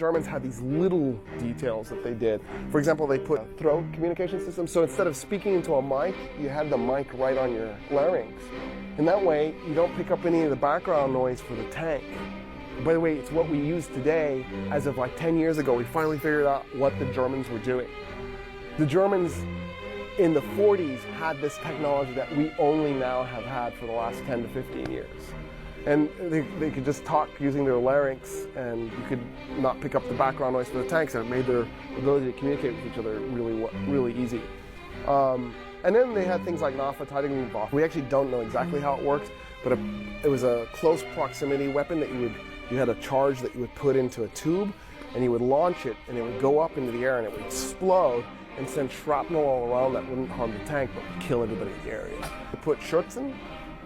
Germans had these little details that they did. For example, they put a throat communication system. So instead of speaking into a mic, you had the mic right on your larynx. And that way, you don't pick up any of the background noise for the tank. By the way, it's what we use today. As of like 10 years ago, we finally figured out what the Germans were doing. The Germans in the 40s had this technology that we only now have had for the last 10 to 15 years. And they could just talk using their larynx, and you could not pick up the background noise for the tanks, and it made their ability to communicate with each other really easy. And then they had things like Nahverteidigungswaffe. We actually don't know exactly how it worked, but it was a close proximity weapon that you had a charge that you would put into a tube, and you would launch it, and it would go up into the air, and it would explode and send shrapnel all around that wouldn't harm the tank, but would kill everybody in the area. They put Schürzen,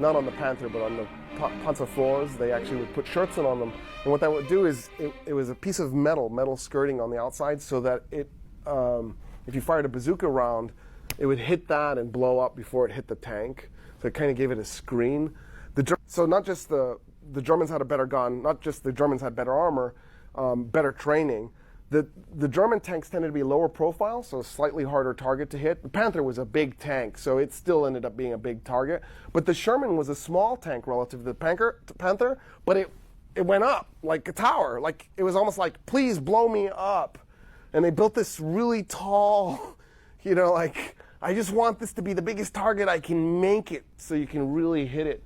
not on the Panther, but on the Panzer IVs, they actually would put Schürzen on them. And what that would do is, it was a piece of metal skirting on the outside, so that if you fired a bazooka round, it would hit that and blow up before it hit the tank. So it kind of gave it a screen. So not just the Germans had a better gun, not just the Germans had better armor, better training. The German tanks tended to be lower profile, so a slightly harder target to hit. The Panther was a big tank, so it still ended up being a big target. But the Sherman was a small tank relative to the Panther, but it went up like a tower. Like, it was almost like, please blow me up. And they built this really tall, like, I just want this to be the biggest target I can make it so you can really hit it.